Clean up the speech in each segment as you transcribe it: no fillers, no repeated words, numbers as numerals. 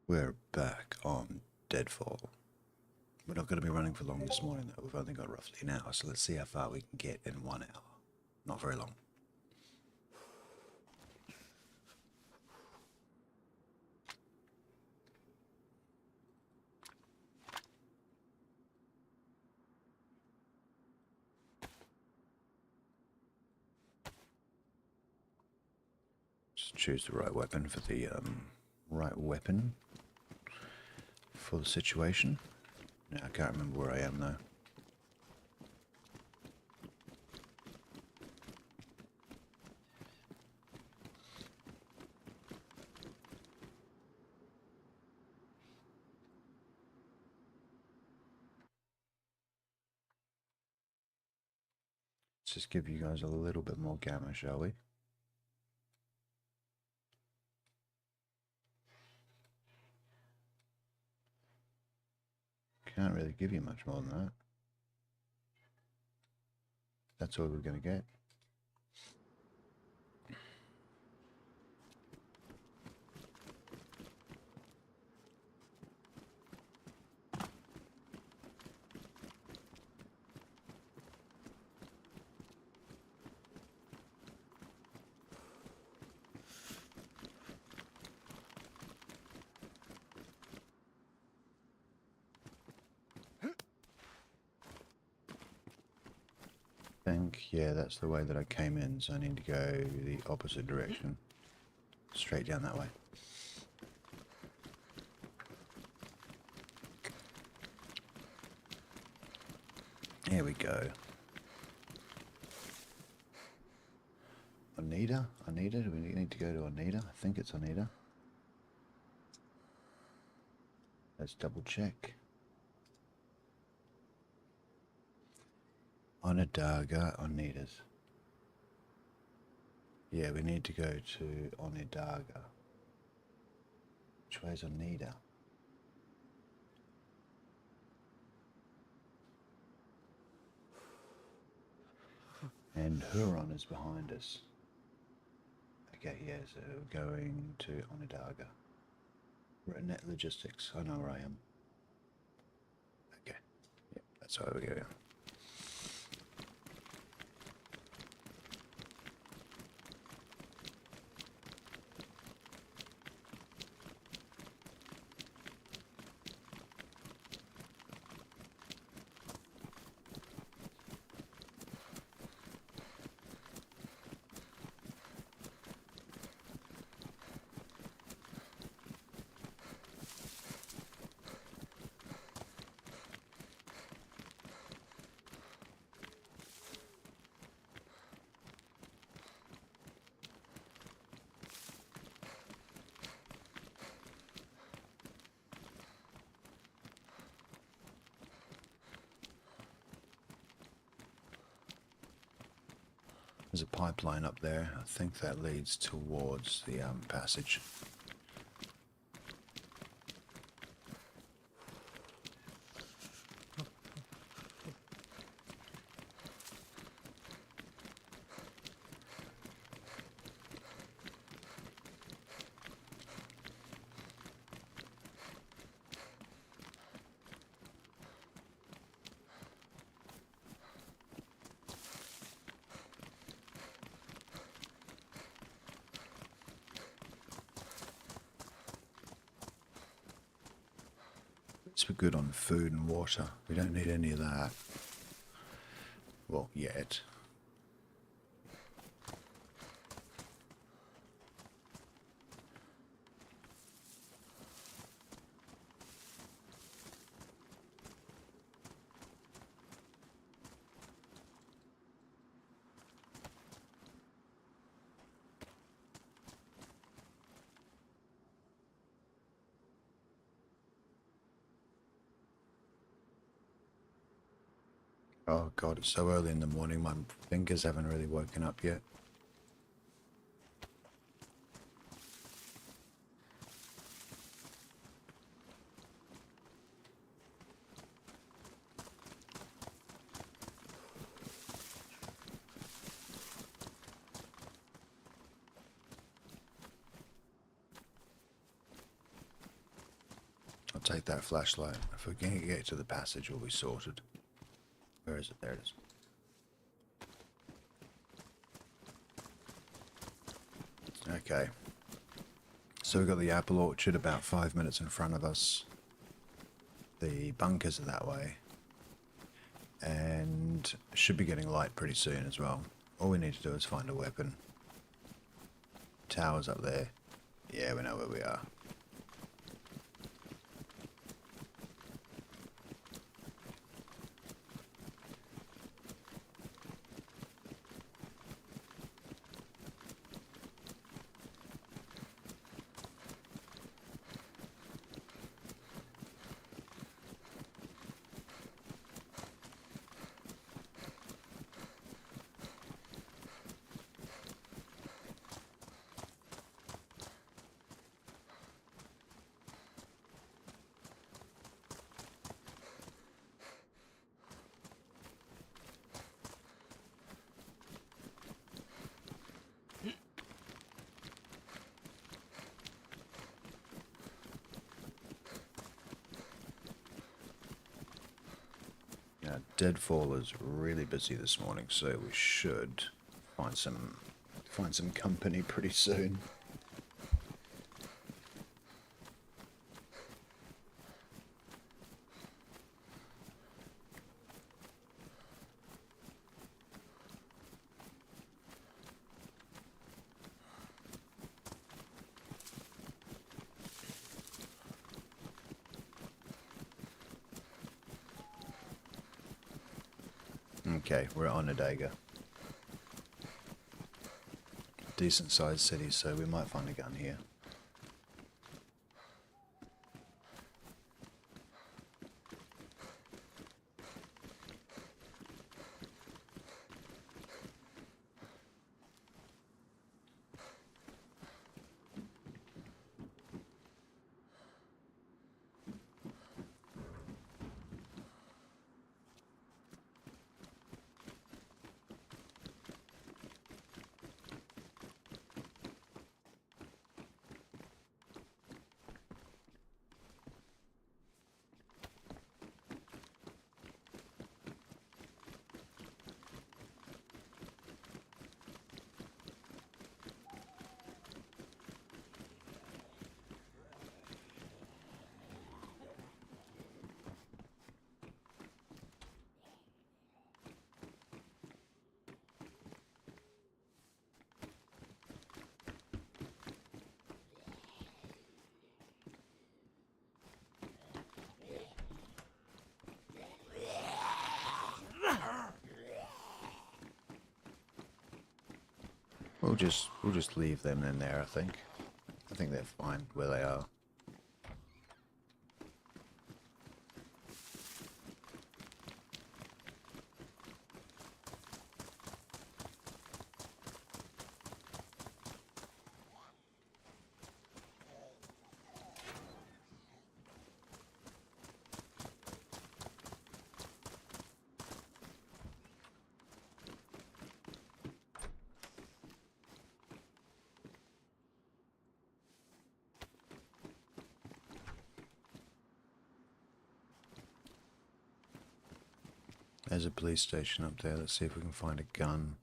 We're back on Deadfall. We're not going to be running for long this morning though. We've only got roughly an hour, so let's see how far we can get in 1 hour. Not very long. Just choose the right weapon for the situation. Now I can't remember where I am though. Let's just give you guys a little bit more gamma, shall we? Can't really give you much more than that. That's all we're going to get. Yeah, that's the way that I came in, so I need to go the opposite direction. Straight down that way. Here we go. Oneida? Do we need to go to Oneida? I think it's Oneida. Let's double check. Onondaga, Oneidas. Yeah, we need to go to Onondaga. Which way is Oneida? And Huron is behind us. Okay, yeah, so we're going to Onondaga. We're at Net Logistics. I know where I am. Okay, yep, that's where we go. There's a pipeline up there. I think that leads towards the passage. We're good on food and water. We don't need any of that. Well, yet. Oh god, it's so early in the morning, my fingers haven't really woken up yet. take that flashlight. If we can get to the passage, we'll be sorted. Where is it? There it is. Okay. So we've got the apple orchard about 5 minutes in front of us. The bunkers are that way. And should be getting light pretty soon as well. All we need to do is find a weapon. Towers up there. Yeah, we know where we are. Yeah, Deadfall is really busy this morning, so we should find some company pretty soon. Okay, we're on Onondaga. Decent sized city, so we might find a gun here. We'll just leave them in there, I think. I think they're fine where they are. There's a police station up there. Let's see if we can find a gun.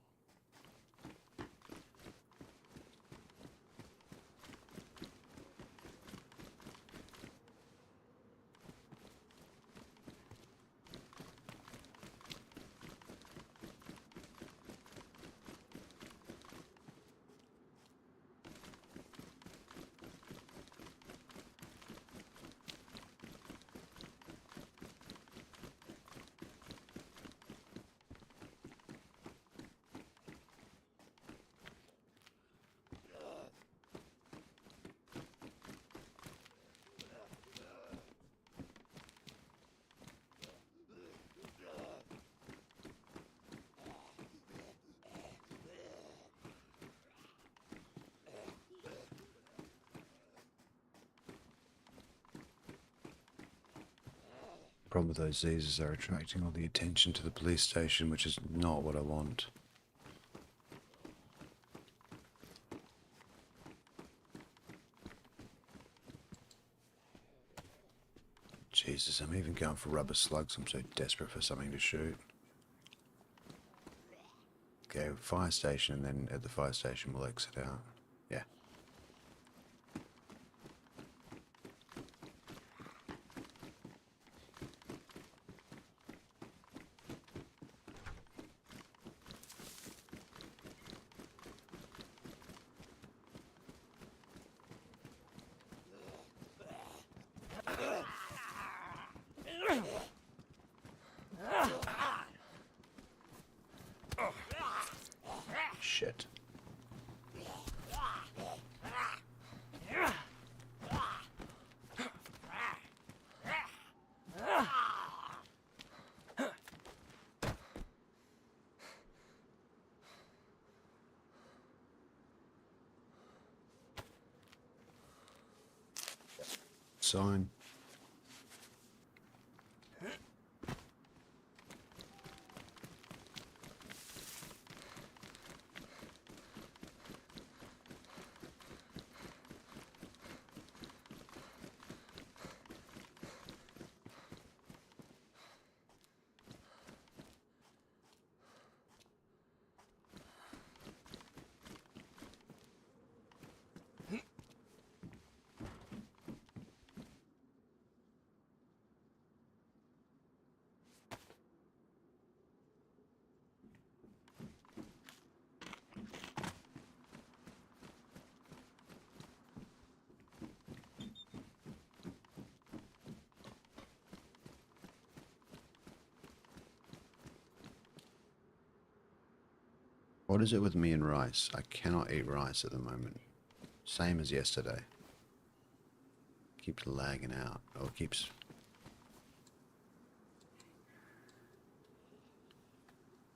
Problem with those Z's is they're attracting all the attention to the police station, which is not what I want. Jesus, I'm even going for rubber slugs. I'm so desperate for something to shoot. Okay, fire station, and then at the fire station we'll exit out. Yeah. Shit. Sign. What is it with me and rice? I cannot eat rice at the moment. Same as yesterday. Keeps lagging out. Or keeps...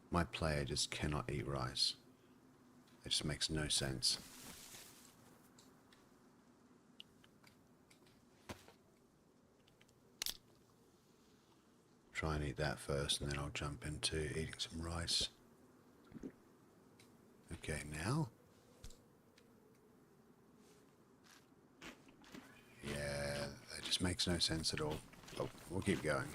My player just cannot eat rice. It just makes no sense. Try and eat that first, and then I'll jump into eating some rice. Okay, now? Yeah, that just makes no sense at all. Oh, we'll keep going.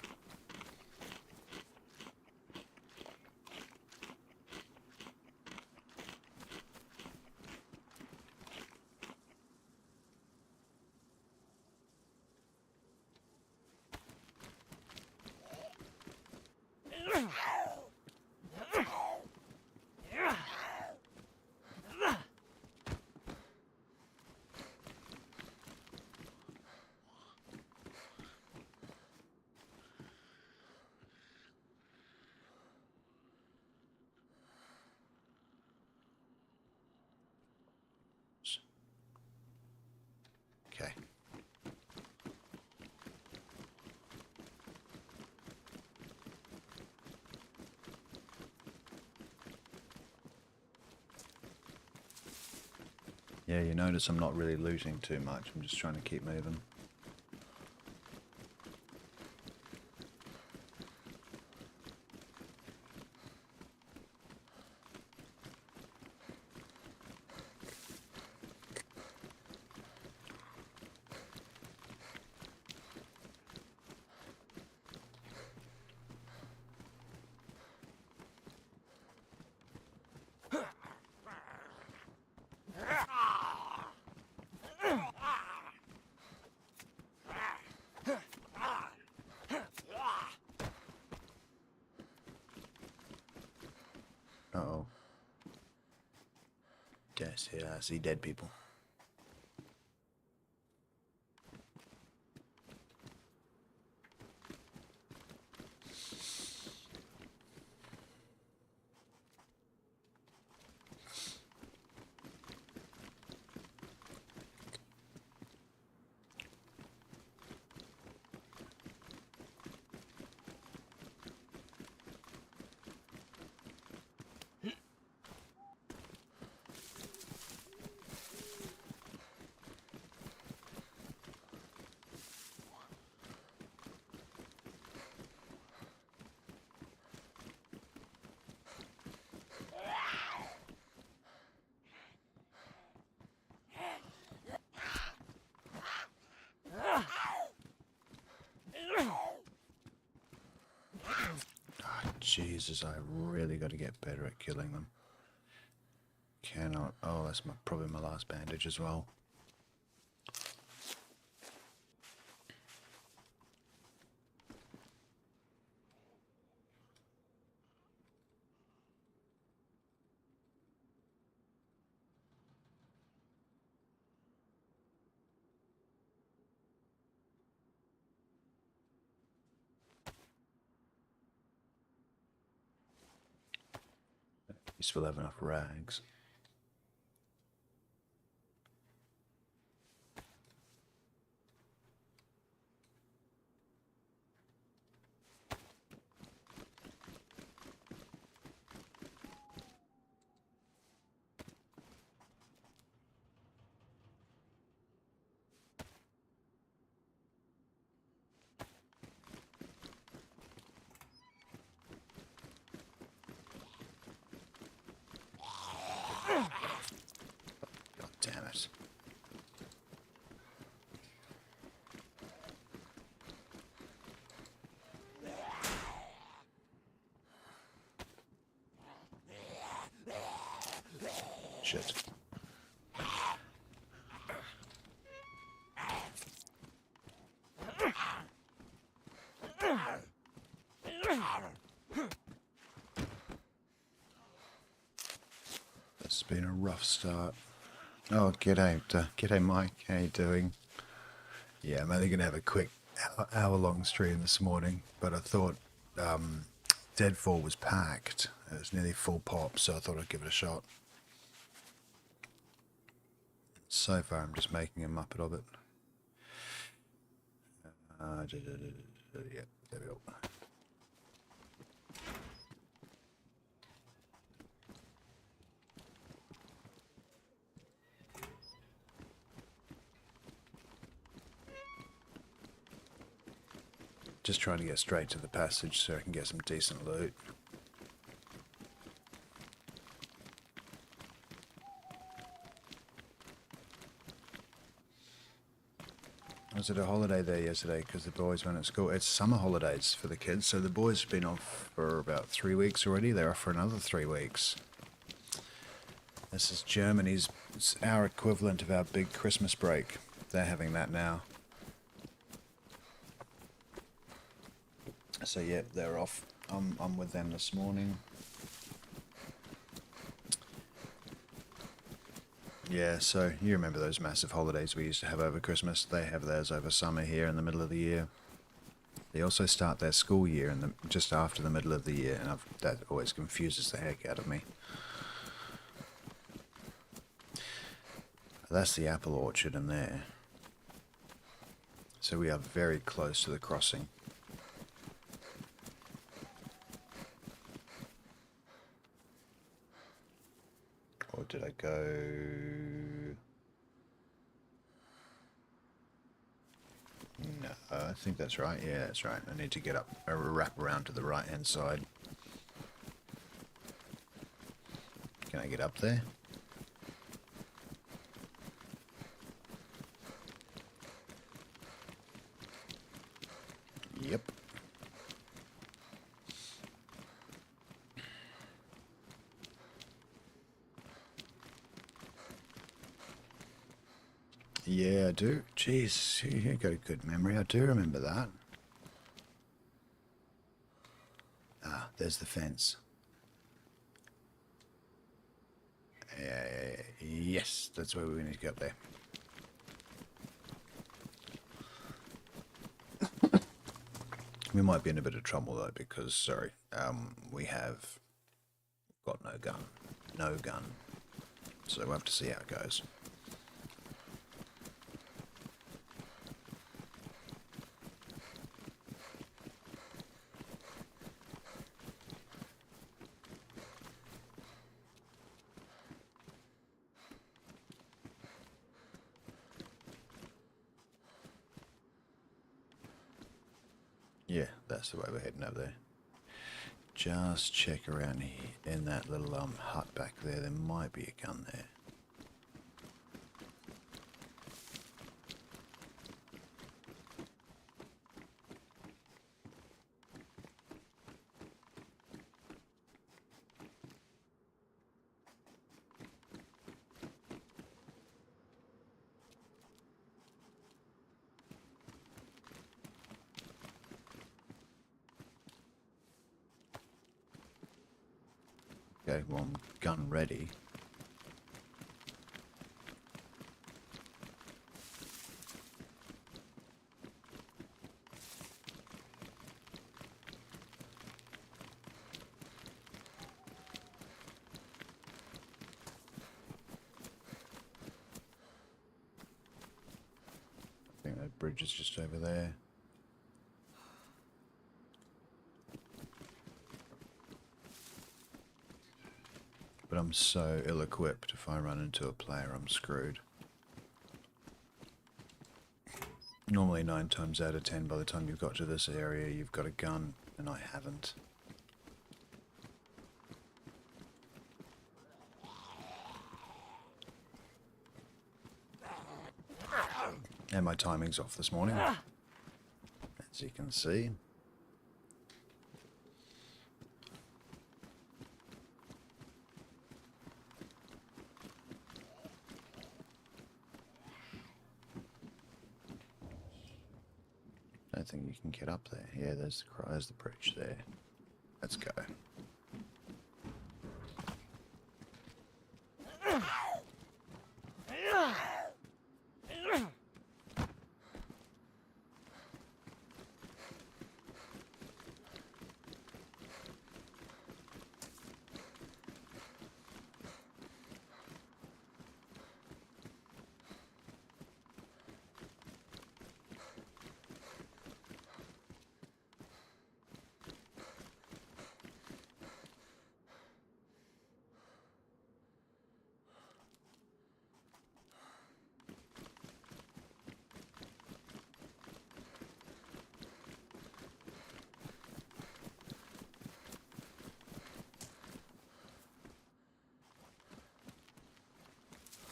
Okay. Yeah, you notice I'm not really looting too much. I'm just trying to keep moving. Uh-oh. Yes, yeah, I see dead people. Jesus, I really got to get better at killing them. Cannot. Oh, that's probably my last bandage as well. You still have enough rags. God damn it. Shit. It's been a rough start. Oh, g'day Mike, how you doing? Yeah, I'm only going to have a quick hour-long stream this morning, but I thought Deadfall was packed. It was nearly full pop, so I thought I'd give it a shot. So far, I'm just making a muppet of it. Yeah, there we go. Just trying to get straight to the passage so I can get some decent loot. I was at a holiday there yesterday because the boys went at school. It's summer holidays for the kids, so the boys have been off for about 3 weeks already. They're off for another 3 weeks. This is Germany's, it's our equivalent of our big Christmas break. They're having that now. So yeah, they're off. I'm with them this morning. Yeah, so you remember those massive holidays we used to have over Christmas? They have theirs over summer here in the middle of the year. They also start their school year just after the middle of the year, and that always confuses the heck out of me. That's the apple orchard in there. So we are very close to the crossing. Or did I go... No, I think that's right. Yeah, that's right. I need to get up, wrap around to the right-hand side. Can I get up there? Yep. Yeah, I do. Jeez, you got a good memory. I do remember that. Ah, there's the fence. Yes, that's where we need to go up there. We might be in a bit of trouble though, because, sorry, we have got no gun. No gun. So we'll have to see how it goes. Yeah, that's the way we're heading up there. Just check around here in that little hut back there. There might be a gun there. Okay, well, I'm gun ready. I think that bridge is just over there. But I'm so ill-equipped, if I run into a player, I'm screwed. Normally 9 times out of 10, by the time you've got to this area, you've got a gun, and I haven't. And my timing's off this morning, as you can see. I don't think you can get up there. Yeah, there's the bridge there. Let's go.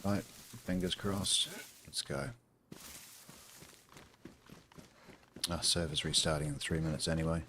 Right, fingers crossed. Let's go. Our server's restarting in 3 minutes anyway.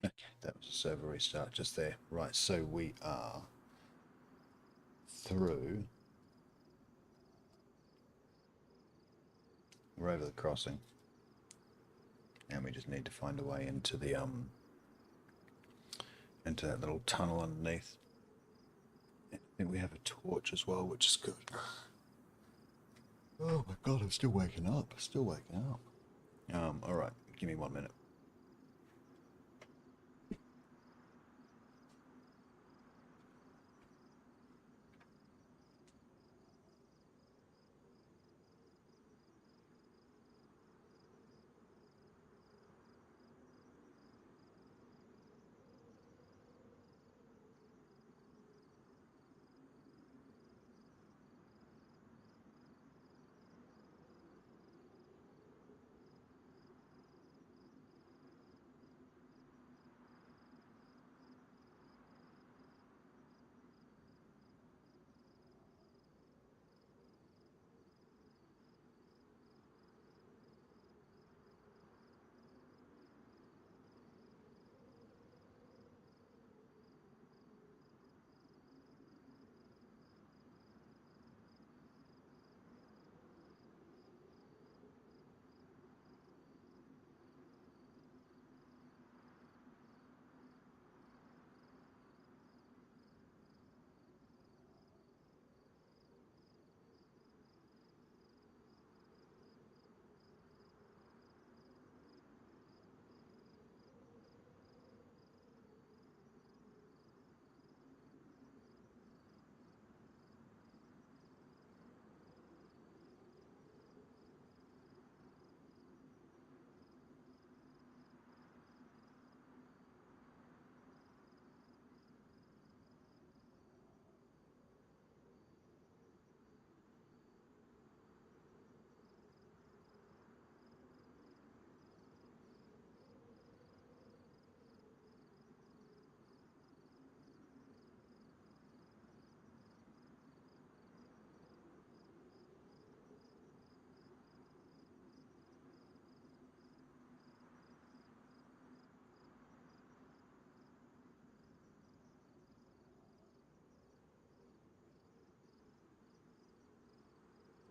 Okay, that was a server restart just there. Right, so we are through. We're over the crossing. And we just need to find a way into the into that little tunnel underneath. I think we have a torch as well, which is good. Oh my god, I'm still waking up. Still waking up. Alright, give me 1 minute.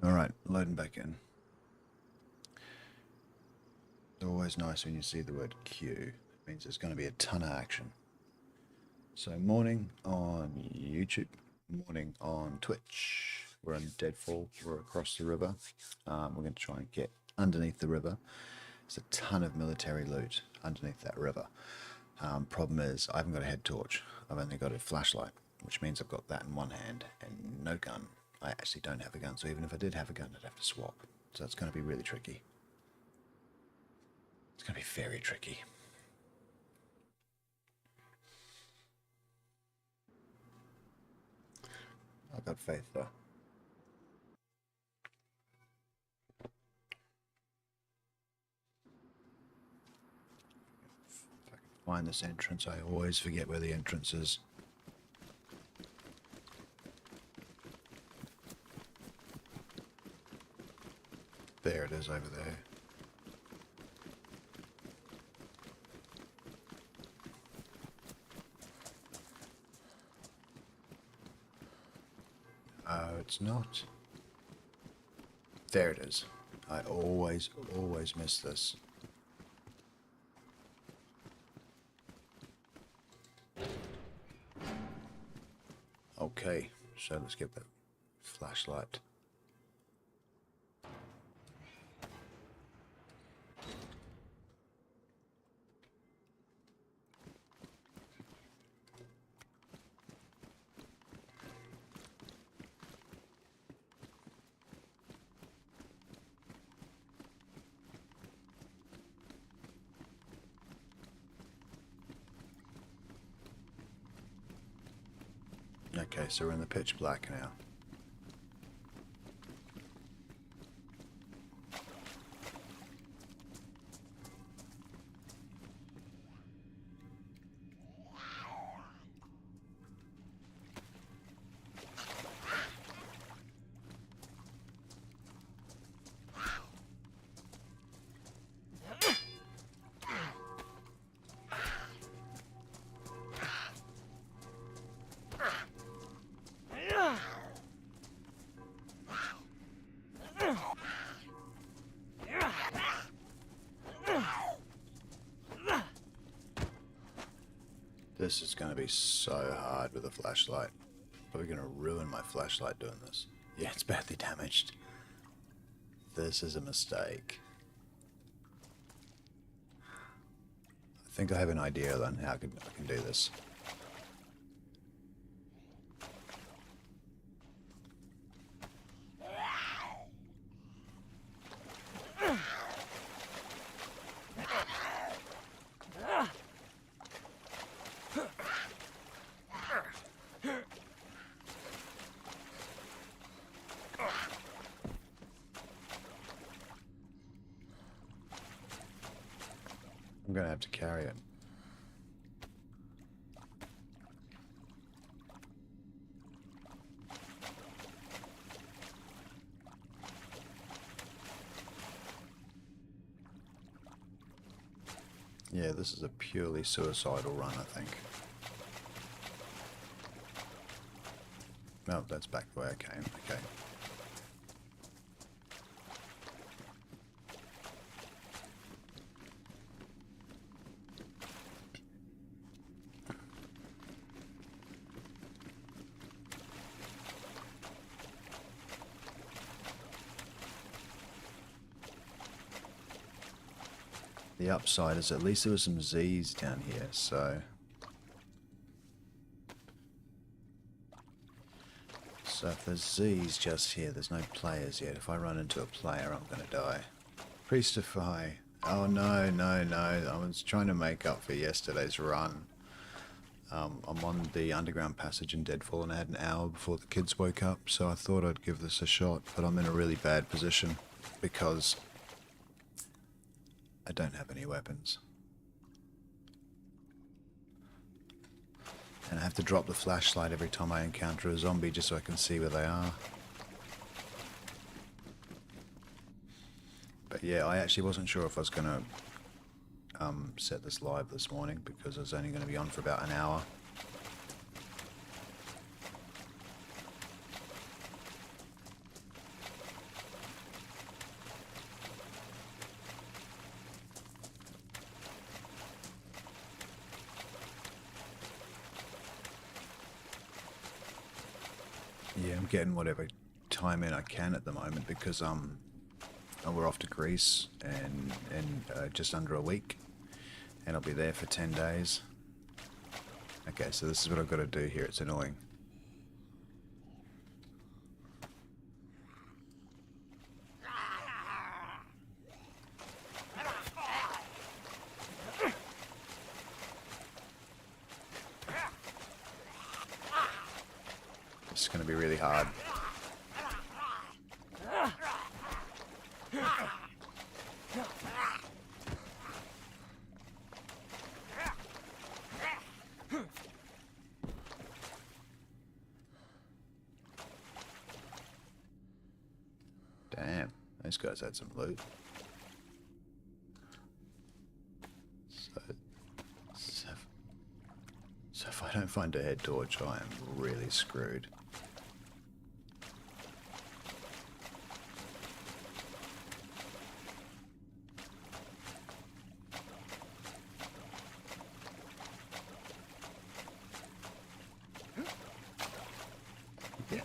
Alright, loading back in. It's always nice when you see the word Q. It means there's going to be a ton of action. So morning on YouTube, morning on Twitch. We're on Deadfall, we're across the river. We're going to try and get underneath the river. There's a ton of military loot underneath that river. Problem is, I haven't got a head torch. I've only got a flashlight, which means I've got that in one hand and no gun. I actually don't have a gun, so even if I did have a gun, I'd have to swap. So it's going to be really tricky. It's going to be very tricky. I've got faith, though. If I can find this entrance, I always forget where the entrance is. There it is over there. Oh, it's not. There it is. I always miss this. Okay, so let's get that flashlight. Okay, so we're in the pitch black now. This is going to be so hard with a flashlight. Probably going to ruin my flashlight doing this. Yeah, it's badly damaged. This is a mistake. I think I have an idea then how I can do this. I'm going to have to carry it. Yeah, this is a purely suicidal run, I think. No, that's back the way I came. Okay. The upside is at least there were some Z's down here, so... So if there's Z's just here, there's no players yet. If I run into a player, I'm going to die. Priestify. Oh no, no, no. I was trying to make up for yesterday's run. I'm on the underground passage in Deadfall and I had an hour before the kids woke up, so I thought I'd give this a shot, but I'm in a really bad position because I don't have any weapons. And I have to drop the flashlight every time I encounter a zombie just so I can see where they are. But yeah, I actually wasn't sure if I was going to set this live this morning because I was only going to be on for about an hour. Yeah, I'm getting whatever time in I can at the moment because we're off to Greece in just under a week, and I'll be there for 10 days. Okay, so this is what I've got to do here. It's annoying. It's going to be really hard. Damn, those guys had some loot. So if I don't find a head torch, I am really screwed. Yeah.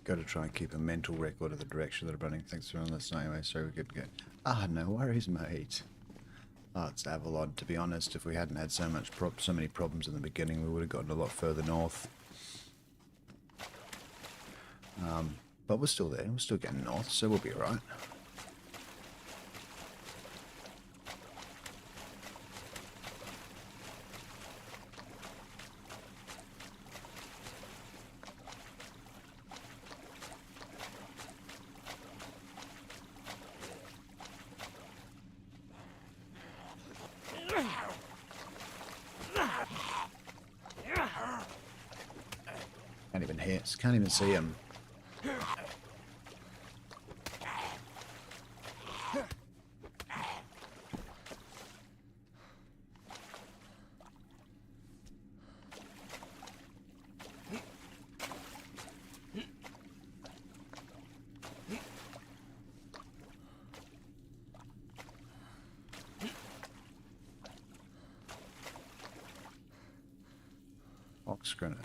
Got to try and keep a mental record of the direction that I'm running things through on this anyway, so we could go. Ah, no worries, mate. Oh, it's Avalon. To be honest, if we hadn't had so many problems in the beginning, we would have gotten a lot further north. But we're still there. We're still getting north, so we'll be alright. Can't even hear. Can't even see him. Box grenade.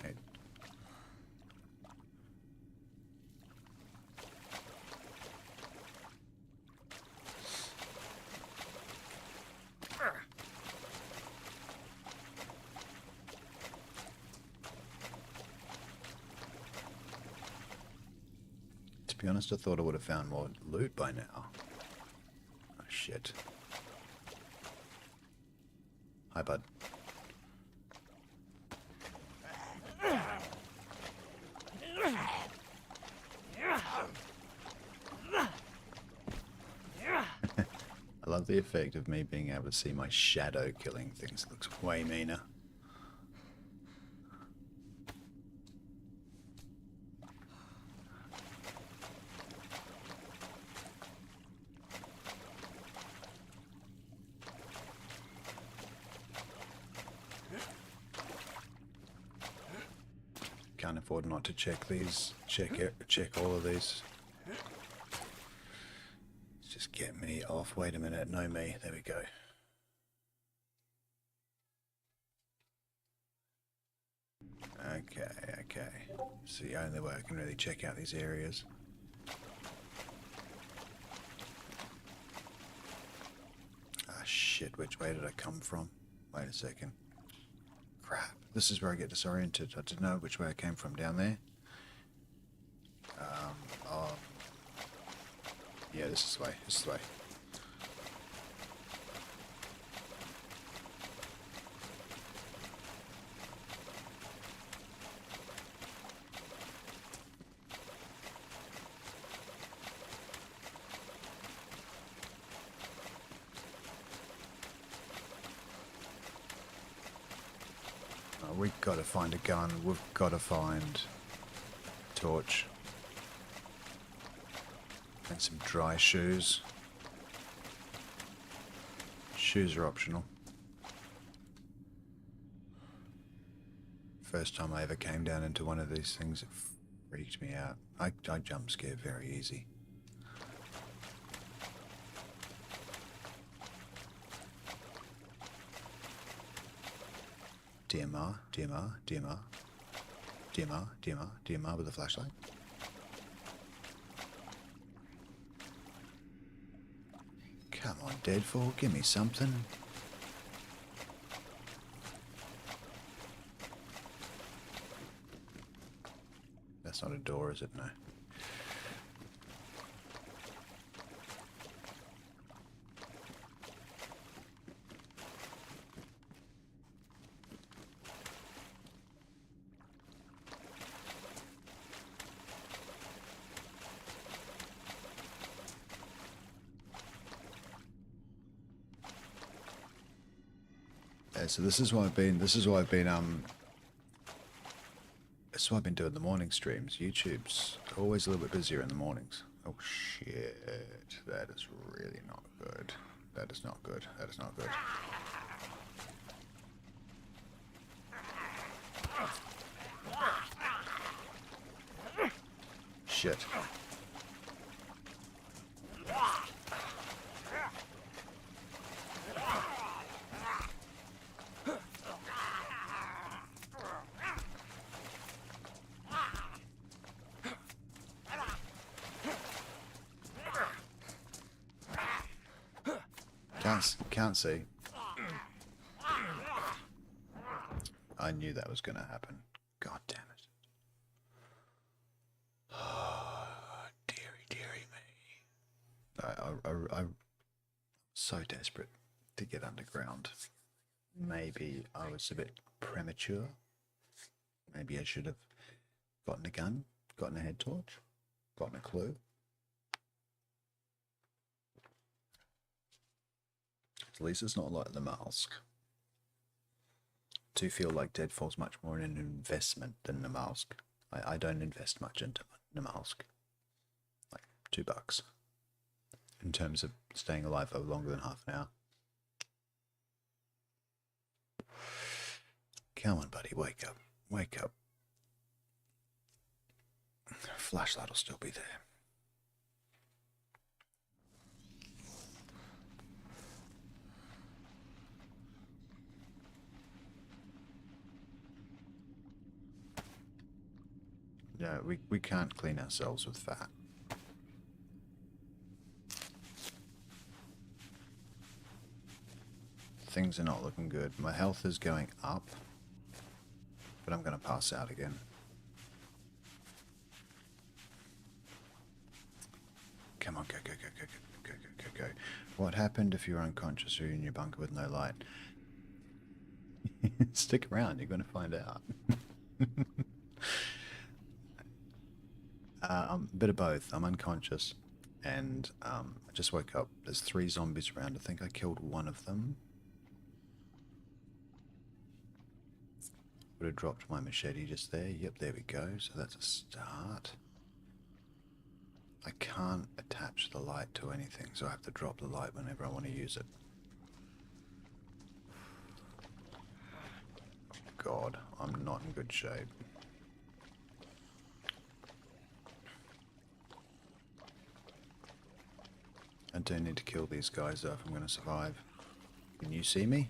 To be honest, I thought I would have found more loot by now. Oh, shit. Hi, bud. I love the effect of me being able to see my shadow killing things. It looks way meaner. Can't afford not to check these. Check all of these. Just get me off. Wait a minute. No me. There we go. Okay. It's the only way I can really check out these areas. Ah, shit. Which way did I come from? Wait a second. Crap. This is where I get disoriented. I didn't know which way I came from down there. Oh. Yeah, this is the way. This is the way. We've got to find a gun. We've got to find a torch. And some dry shoes. Shoes are optional. First time I ever came down into one of these things, it freaked me out. I jump scare very easy. DMR, DMR, DMR, DMR, DMR, DMR with a flashlight. Come on, Deadfall, give me something. That's not a door, is it? No. Yeah, so this is why I've been doing the morning streams. YouTube's always a little bit busier in the mornings. Oh shit, that is really not good. That is not good. That is not good. Shit. Can't see. I knew that was going to happen. God damn it. Oh, dearie, dearie me. I'm so desperate to get underground. Maybe I was a bit premature. Maybe I should have gotten a gun, gotten a head torch, gotten a clue. At least it's not like the mask. I do feel like Deadfall's much more an investment than the mask. I don't invest much into the mask. Like $2 in terms of staying alive for longer than half an hour. Come on, buddy, wake up. Wake up. Flashlight will still be there. Yeah, we can't clean ourselves with fat. Things are not looking good. My health is going up, but I'm going to pass out again. Come on, go, go, go, go, go, go, go, go, go. What happened if you're unconscious or you're in your bunker with no light? Stick around, you're going to find out. A bit of both. I'm unconscious, and I just woke up. There's 3 zombies around. I think I killed one of them. Would have dropped my machete just there. Yep, there we go. So that's a start. I can't attach the light to anything, so I have to drop the light whenever I want to use it. God, I'm not in good shape. I do need to kill these guys though if I'm going to survive. Can you see me?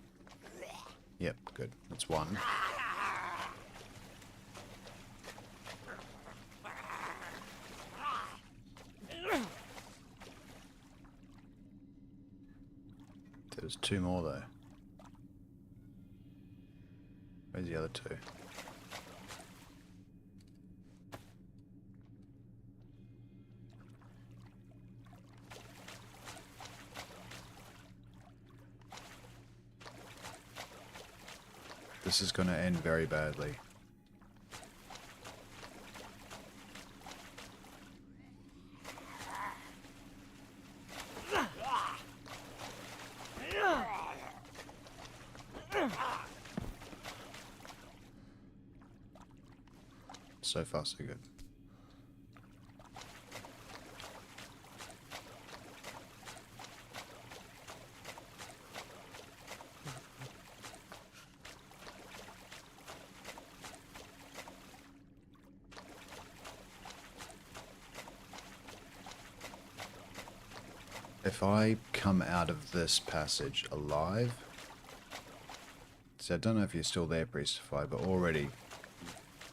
Yep, good. That's one. There's 2 more though. Where's the other 2? This is going to end very badly. So far, so good. If I come out of this passage alive, so I don't know if you're still there, Priestify, but already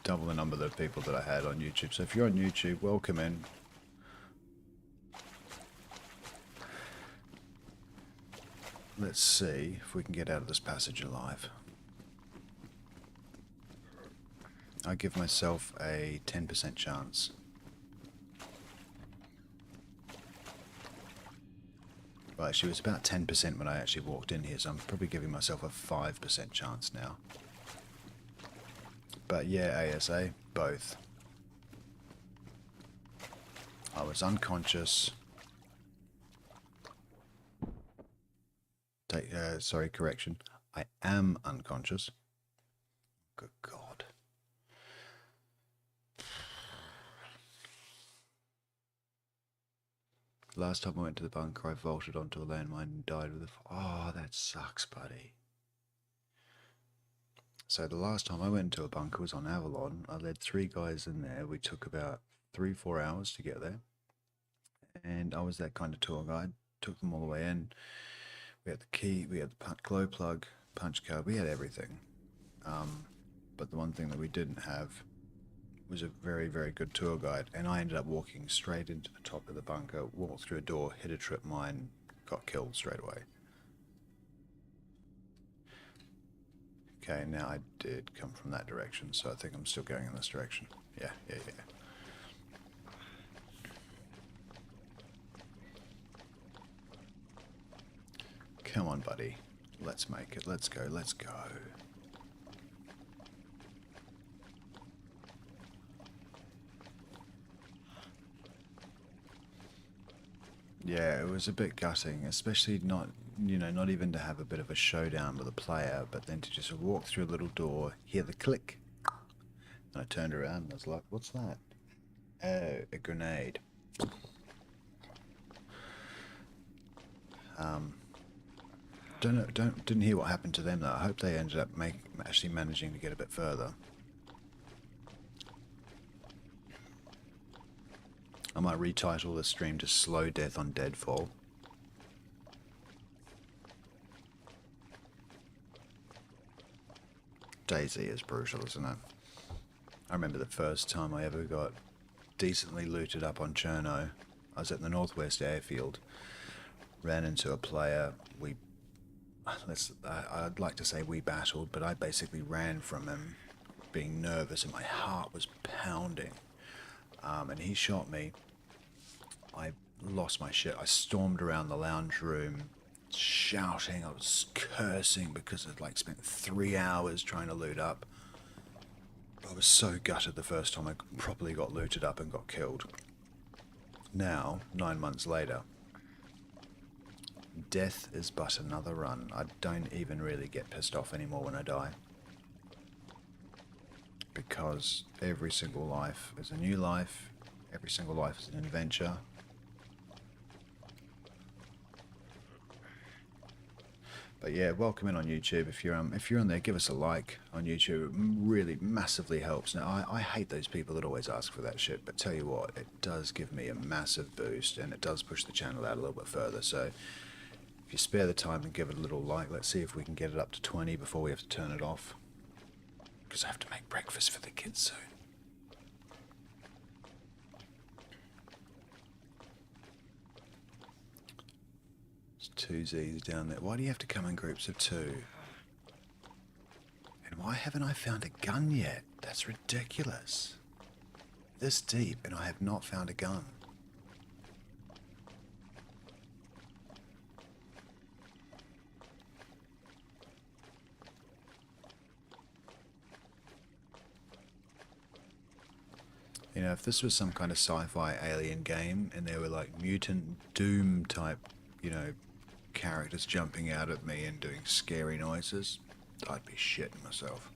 double the number of people that I had on YouTube. So if you're on YouTube, welcome in. Let's see if we can get out of this passage alive. I give myself a 10% chance. Well, actually, it was about 10% when I actually walked in here, so I'm probably giving myself a 5% chance now. But yeah, ASA, both. I was unconscious. Sorry, correction. I am unconscious. Good God. Last time I went to the bunker, I vaulted onto a landmine and died with a... Oh, that sucks, buddy. So the last time I went into a bunker was on Avalon. I led 3 guys in there. We took about 3-4 hours to get there. And I was that kind of tour guide. Took them all the way in. We had the key, we had the glow plug, punch card, we had everything. But the one thing that we didn't have was a very, very good tour guide. And I ended up walking straight into the top of the bunker, walked through a door, hit a trip mine, got killed straight away. Okay, now I did come from that direction, so I think I'm still going in this direction. Yeah. Come on, buddy. Let's make it. Let's go. Let's go. Yeah, it was a bit gutting, especially not even to have a bit of a showdown with a player, but then to just walk through a little door, hear the click, and I turned around and I was like, what's that? Oh, a grenade. Didn't hear what happened to them though. I hope they ended up actually managing to get a bit further. I might retitle this stream to Slow Death on Deadfall. DayZ is brutal, isn't it? I remember the first time I ever got decently looted up on Cherno. I was at the Northwest Airfield, ran into a player. I'd like to say we battled, but I basically ran from him, being nervous, and my heart was pounding. And he shot me. I lost my shit. I stormed around the lounge room, shouting. I was cursing because I'd spent 3 hours trying to loot up. I was so gutted the first time I properly got looted up and got killed. Now, 9 months later, death is but another run. I don't even really get pissed off anymore when I die. Because every single life is a new life. Every single life is an adventure. But yeah, welcome in on YouTube. If you're on there, give us a like on YouTube. It really massively helps. Now I hate those people that always ask for that shit, but tell you what, it does give me a massive boost and it does push the channel out a little bit further. So if you spare the time and give it a little like, let's see if we can get it up to 20 before we have to turn it off. Because I have to make breakfast for the kids soon. There's 2 Z's down there. Why do you have to come in groups of 2? And why haven't I found a gun yet? That's ridiculous. This deep and I have not found a gun. You know, if this was some kind of sci-fi alien game and there were like mutant doom type, characters jumping out at me and doing scary noises, I'd be shitting myself.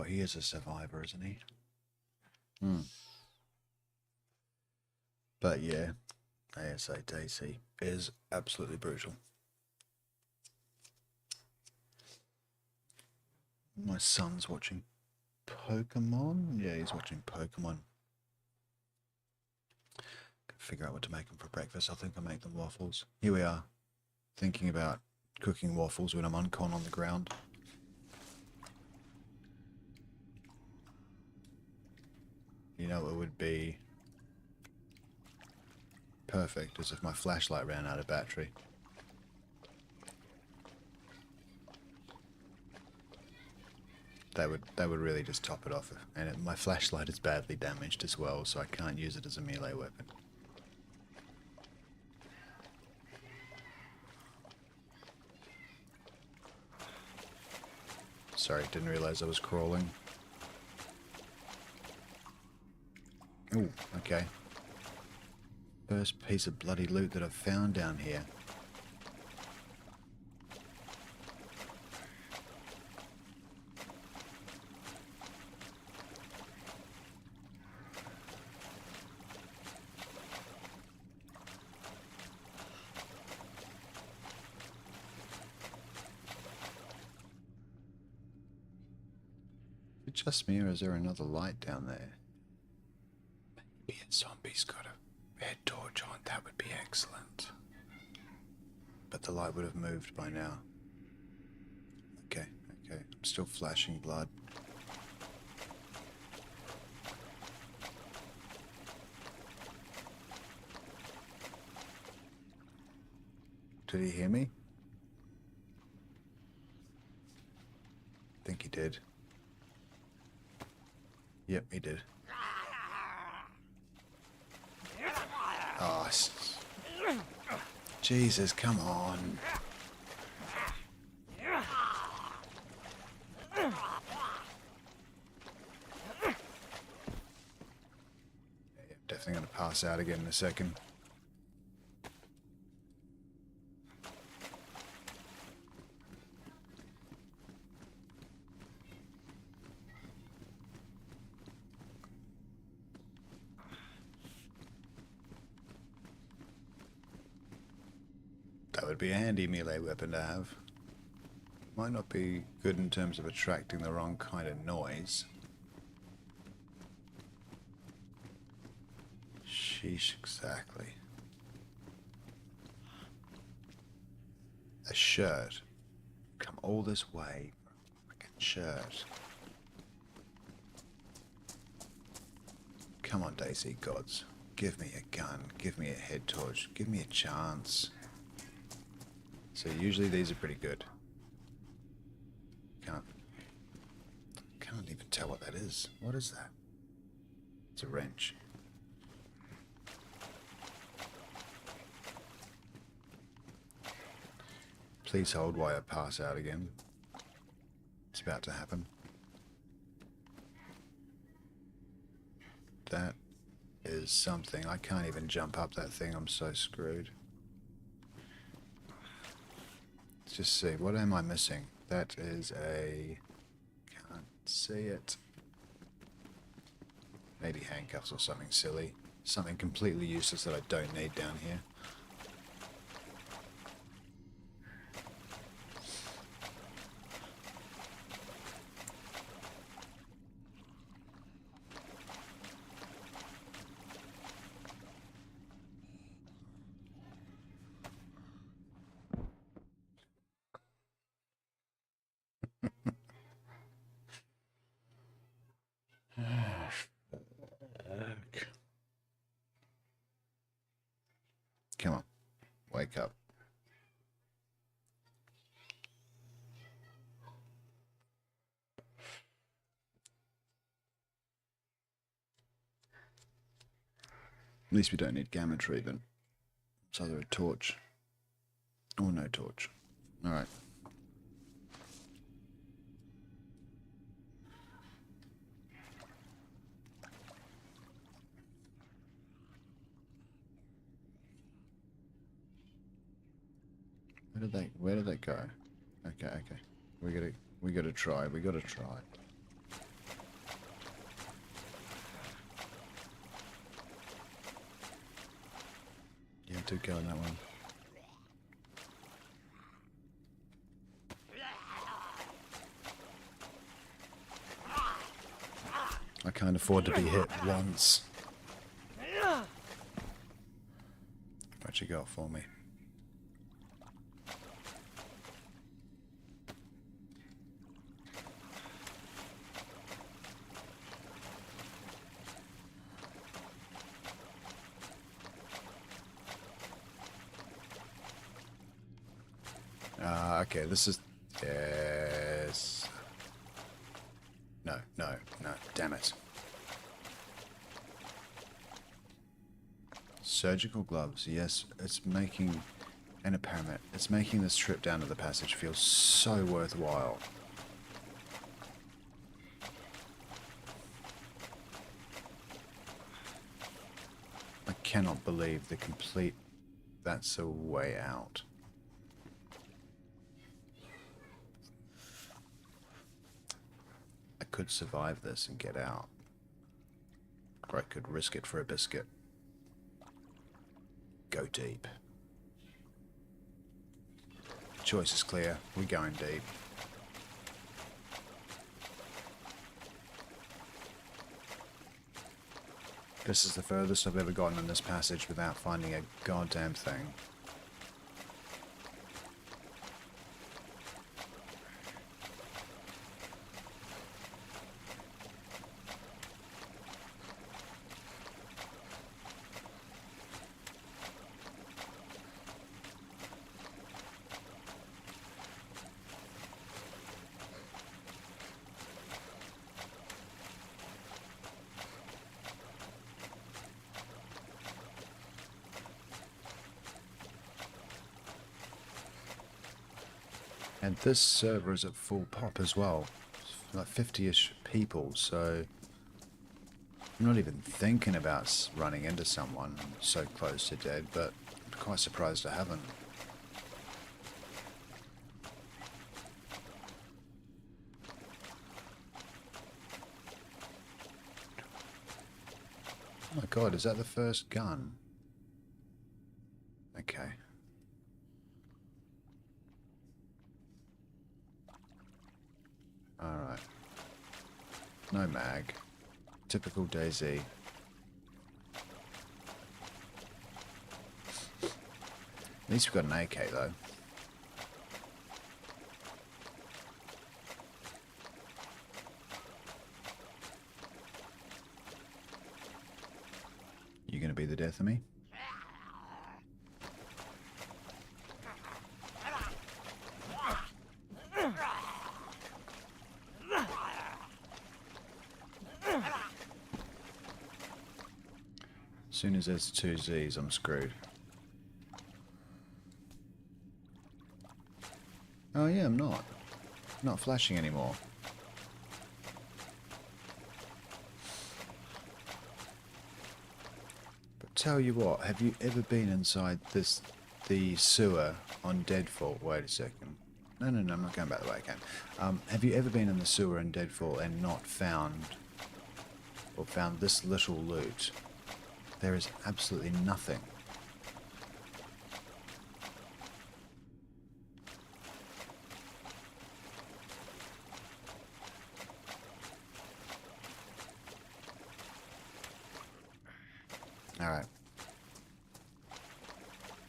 he is a survivor, isn't he? Hmm. But yeah, ASA DayZ is absolutely brutal. My son's watching Pokemon. Yeah, he's watching Pokemon. Can figure out what to make him for breakfast. I think I'll make them waffles. Here we are, thinking about cooking waffles when I'm uncon on the ground. You know, it would be perfect as if my flashlight ran out of battery. That would really just top it off. And my flashlight is badly damaged as well, so I can't use it as a melee weapon. Sorry, didn't realize I was crawling. Ooh, okay. First piece of bloody loot that I've found down here. Is it just me, or is there another light down there? Maybe a zombie's got a head torch on. That would be excellent. But the light would have moved by now. Okay, okay. I'm still flashing blood. Did he hear me? I think he did. Yep, he did. Oh, Jesus, come on. Yeah, I'm definitely going to pass out again in a second. That would be a handy melee weapon to have. Might not be good in terms of attracting the wrong kind of noise. Sheesh, exactly. A shirt. Come all this way for a freaking shirt. Come on, DayZ gods. Give me a gun. Give me a head torch. Give me a chance. So usually these are pretty good. Can't even tell what that is. What is that? It's a wrench. Please hold while I pass out again. It's about to happen. That is something. I can't even jump up that thing. I'm so screwed. Let's just see. What am I missing? That is a... Can't see it. Maybe handcuffs or something silly. Something completely useless that I don't need down here. Come on, wake up. At least we don't need gamma treatment. It's either a torch or no torch. Alright. Where did they go? Okay, okay. We gotta try. did go on that one. I can't afford to be hit once. What you got for me? Okay, this is... Yes. No, damn it. Surgical gloves, yes, it's making... And a paramedic. It's making this trip down to the passage feel so worthwhile. I cannot believe the complete... That's a way out. I could survive this and get out. Or I could risk it for a biscuit. Go deep. Choice is clear. We're going deep. This is the furthest I've ever gotten in this passage without finding a goddamn thing. And this server is at full pop as well. Like 50-ish people, so I'm not even thinking about running into someone so close to dead, but I'm quite surprised I haven't. Oh my god, is that the first gun? Okay. Alright. No mag. Typical DayZ. At least we've got an AK though. You gonna be the death of me? As soon as there's 2 Z's, I'm screwed. Oh yeah, I'm not. Not flashing anymore. But tell you what, have you ever been inside the sewer on Deadfall? Wait a second. No, I'm not going back the way I came. Have you ever been in the sewer in Deadfall and not found this little loot? There is absolutely nothing. Alright.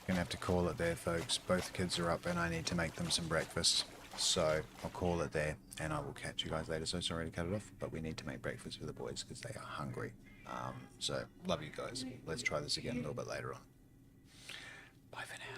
Gonna have to call it there, folks. Both kids are up and I need to make them some breakfast. So I'll call it there and I will catch you guys later. So sorry to cut it off, but we need to make breakfast for the boys because they are hungry. So love you guys. Let's try this again a little bit later on. Bye for now.